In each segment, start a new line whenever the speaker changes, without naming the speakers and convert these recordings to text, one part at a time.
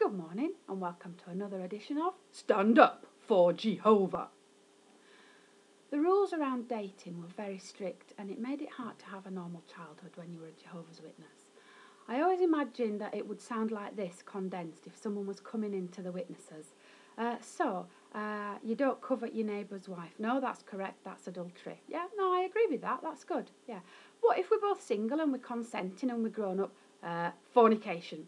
Good morning and welcome to another edition of Stand Up for Jehovah. The rules around dating were very strict and it made it hard to have a normal childhood when you were a Jehovah's Witness. I always imagined that it would sound like this condensed if someone was coming into the witnesses. You don't covet your neighbour's wife. No, that's correct, that's adultery. Yeah, no, I agree with that, that's good. Yeah. What if we're both single and we're consenting and we're grown up? Fornication.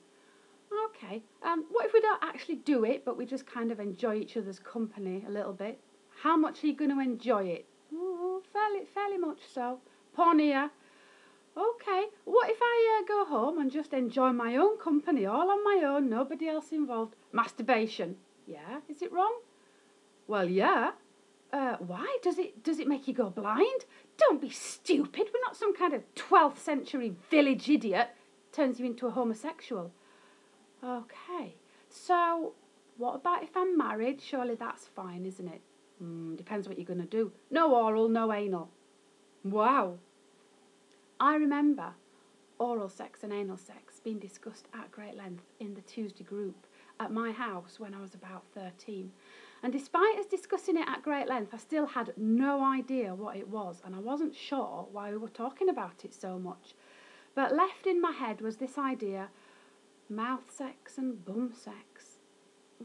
Okay, what if we don't actually do it, but we just kind of enjoy each other's company a little bit? How much are you going to enjoy it? Oh, fairly much so. Porneia. Okay, what if I go home and just enjoy my own company, all on my own, nobody else involved? Masturbation. Yeah, is it wrong? Well, yeah. Why? Does it make you go blind? Don't be stupid. We're not some kind of 12th century village idiot. Turns you into a homosexual. Okay, so what about if I'm married? Surely that's fine, isn't it? Depends what you're going to do. No oral, no anal. Wow. I remember oral sex and anal sex being discussed at great length in the Tuesday group at my house when I was about 13. And despite us discussing it at great length, I still had no idea what it was, and I wasn't sure why we were talking about it so much. But left in my head was this idea: mouth sex and bum sex.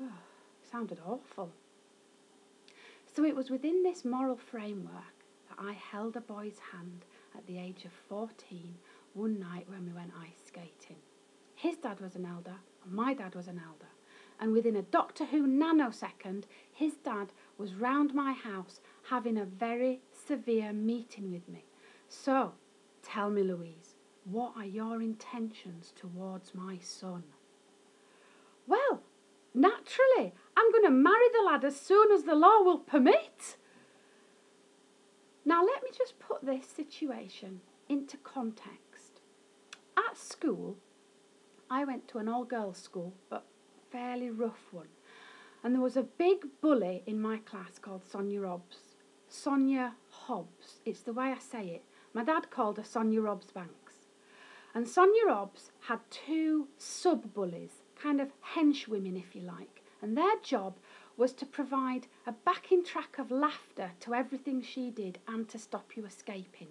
Ugh, sounded awful. So it was within this moral framework that I held a boy's hand at the age of 14 one night when we went ice skating. His dad was an elder and my dad was an elder. And within a Doctor Who nanosecond, his dad was round my house having a very severe meeting with me. So, tell me, Louise, what are your intentions towards my son? Well, naturally, I'm going to marry the lad as soon as the law will permit. Now, let me just put this situation into context. At school, I went to an all-girls school, but fairly rough one. And there was a big bully in my class called Sonia Hobbs. Sonia Hobbs, it's the way I say it. My dad called her Sonia Hobbs Banks. And Sonia Hobbs had two sub-bullies, kind of henchwomen if you like, and their job was to provide a backing track of laughter to everything she did and to stop you escaping.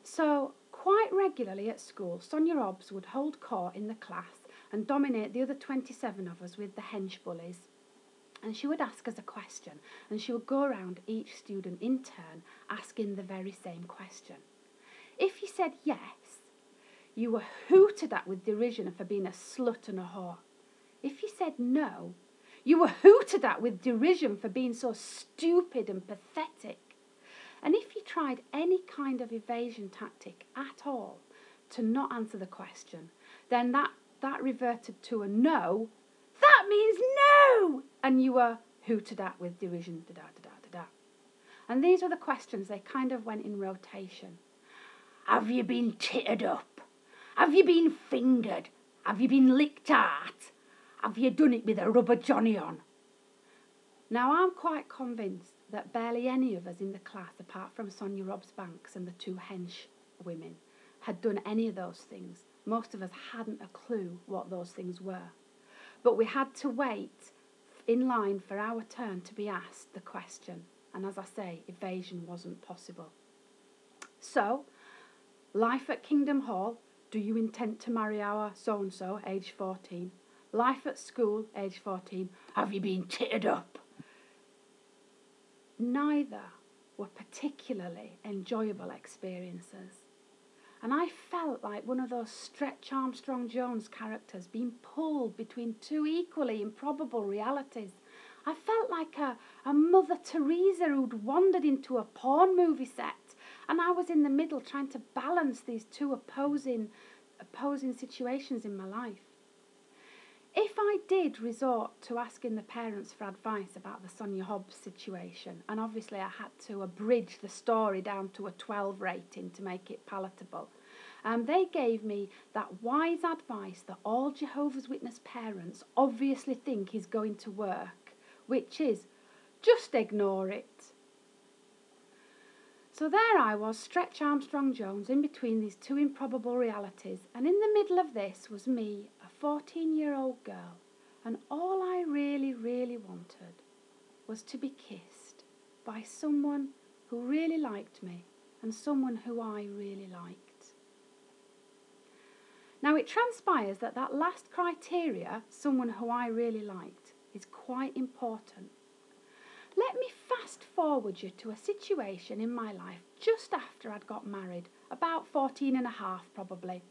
So, quite regularly at school, Sonia Hobbs would hold court in the class and dominate the other 27 of us with the hench bullies. And she would ask us a question, and she would go around each student in turn asking the very same question. If you said yes, you were hooted at with derision for being a slut and a whore. If you said no, you were hooted at with derision for being so stupid and pathetic. And if you tried any kind of evasion tactic at all to not answer the question, then that reverted to a no. That means no! And you were hooted at with derision. Da-da-da-da-da-da. And these were the questions. They kind of went in rotation. Have you been tittered up? Have you been fingered? Have you been licked at? Have you done it with a rubber johnny on? Now, I'm quite convinced that barely any of us in the class, apart from Sonia Hobbs Banks and the two hench women, had done any of those things. Most of us hadn't a clue what those things were. But we had to wait in line for our turn to be asked the question. And as I say, evasion wasn't possible. So, life at Kingdom Hall. Do you intend to marry our so-and-so, age 14? Life at school, age 14. Have you been tittered up? Neither were particularly enjoyable experiences. And I felt like one of those Stretch Armstrong-Jones characters being pulled between two equally improbable realities. I felt like a Mother Teresa who'd wandered into a porn movie set, and I was in the middle trying to balance these two opposing situations in my life. If I did resort to asking the parents for advice about the Sonia Hobbs situation, and obviously I had to abridge the story down to a 12 rating to make it palatable, they gave me that wise advice that all Jehovah's Witness parents obviously think is going to work, which is just ignore it. So there I was, Stretch Armstrong-Jones, in between these two improbable realities, and in the middle of this was me, a 14-year-old girl, And all I really, really wanted was to be kissed by someone who really liked me and someone who I really liked. Now it transpires that that last criteria, someone who I really liked, is quite important. Let me fast forward you to a situation in my life just after I'd got married, about 14 and a half probably.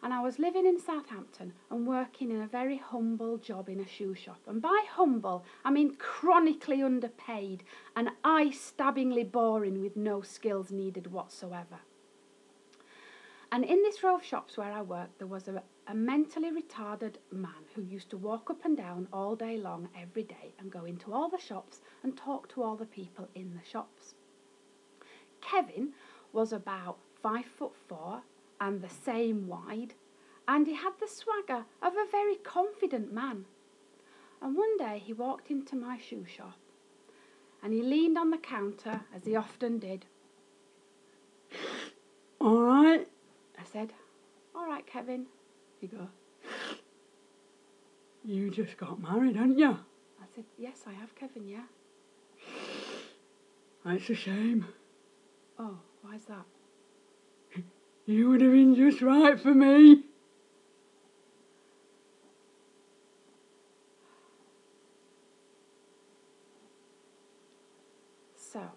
And I was living in Southampton and working in a very humble job in a shoe shop. And by humble, I mean chronically underpaid and eye-stabbingly boring with no skills needed whatsoever. And in this row of shops where I worked, there was a mentally retarded man who used to walk up and down all day long every day and go into all the shops and talk to all the people in the shops. Kevin was about 5'4" and the same wide, and he had the swagger of a very confident man. And one day he walked into my shoe shop and he leaned on the counter, as he often did. "All right," I said. "All right, Kevin." He goes, "You just got married, haven't you?" I said, "Yes, I have, Kevin, yeah." "That's a shame." "Oh, why's that?" "You would have been just right for me." So,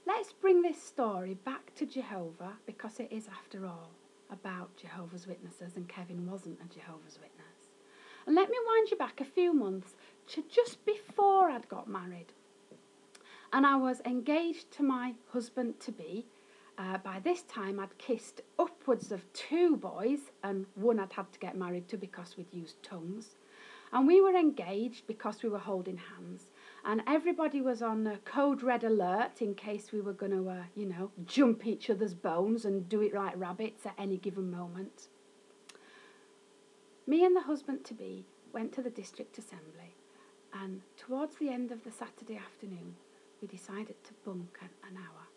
let's bring this story back to Jehovah, because it is, after all, about Jehovah's Witnesses, and Kevin wasn't a Jehovah's Witness. And let me wind you back a few months to just before I'd got married. And I was engaged to my husband-to-be. By this time I'd kissed upwards of 2 boys, and one I'd had to get married to because we'd used tongues. And we were engaged because we were holding hands. And everybody was on code red alert in case we were going to, jump each other's bones and do it like rabbits at any given moment. Me and the husband-to-be went to the district assembly, and towards the end of the Saturday afternoon, we decided to bunk an hour.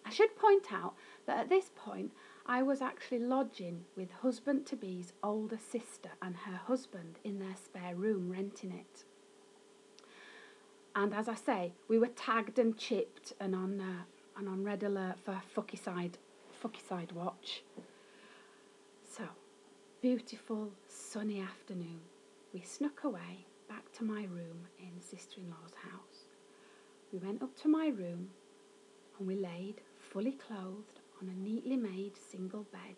I should point out that at this point, I was actually lodging with husband-to-be's older sister and her husband in their spare room, renting it. And as I say, we were tagged and chipped and on red alert for fuckicide watch. So, beautiful sunny afternoon, we snuck away back to my room in sister-in-law's house. We went up to my room and we laid fully clothed on a neatly made single bed,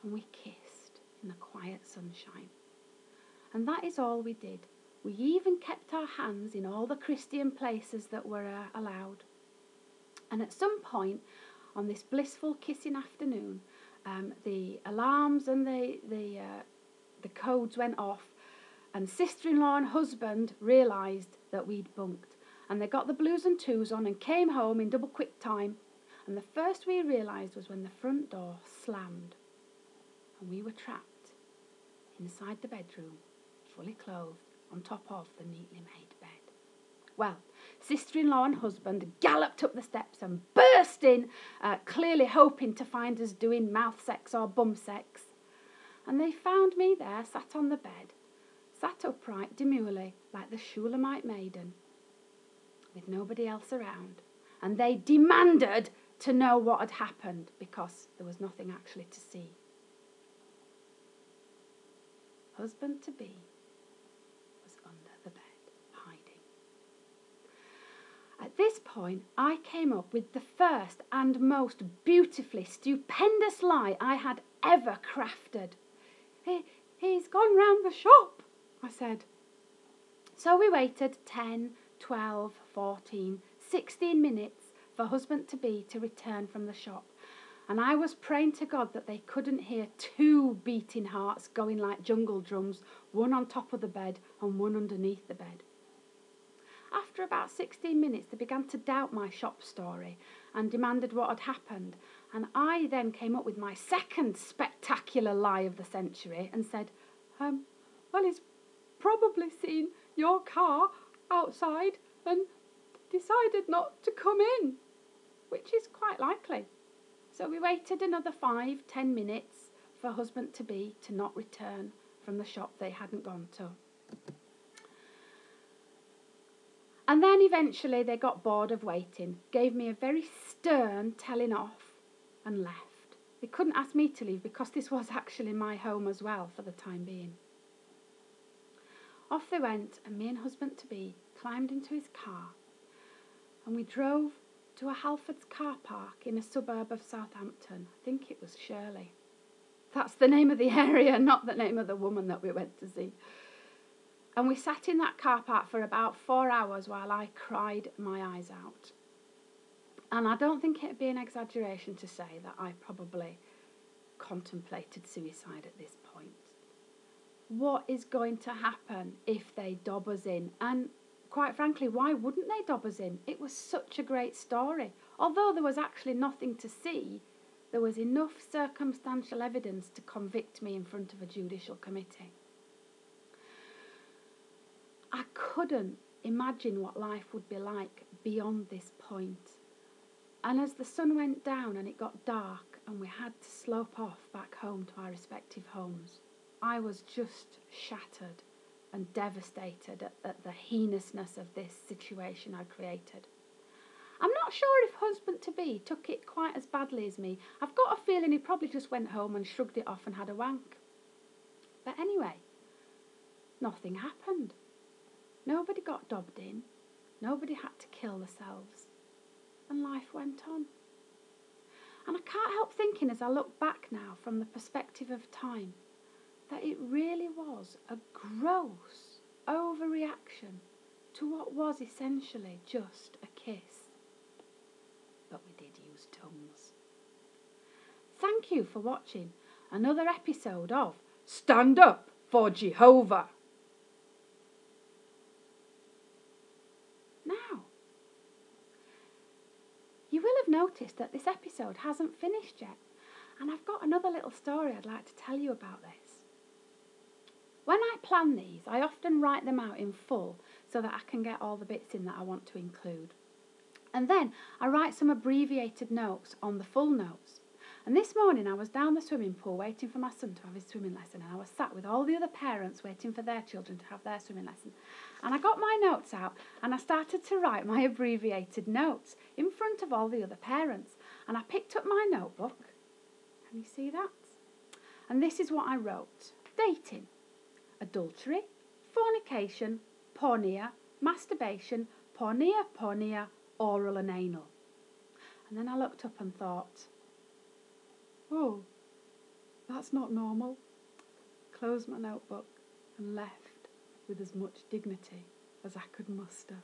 and we kissed in the quiet sunshine. And that is all we did. We even kept our hands in all the Christian places that were allowed. And at some point on this blissful kissing afternoon, the alarms and the codes went off, and sister-in-law and husband realised that we'd bunked. And they got the blues and twos on and came home in double quick time. And the first we realised was when the front door slammed and we were trapped inside the bedroom, fully clothed, on top of the neatly made bed. Well, sister-in-law and husband galloped up the steps and burst in, clearly hoping to find us doing mouth sex or bum sex. And they found me there, sat on the bed, sat upright demurely like the Shulamite maiden, with nobody else around. And they demanded to know what had happened, because there was nothing actually to see. Husband-to-be was under the bed, hiding. At this point, I came up with the first and most beautifully stupendous lie I had ever crafted. He's gone round the shop, I said. So we waited 10, 12, 14, 16 minutes for husband-to-be to return from the shop. And I was praying to God that they couldn't hear 2 beating hearts going like jungle drums, one on top of the bed and one underneath the bed. After about 16 minutes, they began to doubt my shop story and demanded what had happened. And I then came up with my second spectacular lie of the century and said, well, he's probably seen your car outside and decided not to come in, which is quite likely. So we waited another 5-10 minutes for husband-to-be to not return, from the shop they hadn't gone to. And then eventually they got bored of waiting, gave me a very stern telling off and left. They couldn't ask me to leave because this was actually my home as well for the time being. Off they went, and me and husband-to-be climbed into his car and we drove to a Halfords car park in a suburb of Southampton. I think it was Shirley. That's the name of the area, not the name of the woman that we went to see. And we sat in that car park for about 4 hours while I cried my eyes out. And I don't think it'd be an exaggeration to say that I probably contemplated suicide at this point. What is going to happen if they dob us in? And quite frankly, why wouldn't they dob us in? It was such a great story. Although there was actually nothing to see, there was enough circumstantial evidence to convict me in front of a judicial committee. I couldn't imagine what life would be like beyond this point. And as the sun went down and it got dark and we had to slope off back home to our respective homes, I was just shattered and devastated at the heinousness of this situation I'd created. I'm not sure if husband-to-be took it quite as badly as me. I've got a feeling he probably just went home and shrugged it off and had a wank. But anyway, nothing happened. Nobody got dobbed in. Nobody had to kill themselves. And life went on. And I can't help thinking as I look back now from the perspective of time that it really was a gross overreaction to what was essentially just a kiss. But we did use tongues. Thank you for watching another episode of Stand Up for Jehovah. Now, you will have noticed that this episode hasn't finished yet, and I've got another little story I'd like to tell you about this. When I plan these, I often write them out in full so that I can get all the bits in that I want to include. And then I write some abbreviated notes on the full notes. And this morning I was down the swimming pool waiting for my son to have his swimming lesson, and I was sat with all the other parents waiting for their children to have their swimming lesson. And I got my notes out and I started to write my abbreviated notes in front of all the other parents. And I picked up my notebook. Can you see that? And this is what I wrote. Dating. Adultery, fornication, porneia, masturbation, porneia, oral and anal. And then I looked up and thought, oh, that's not normal. Closed my notebook and left with as much dignity as I could muster.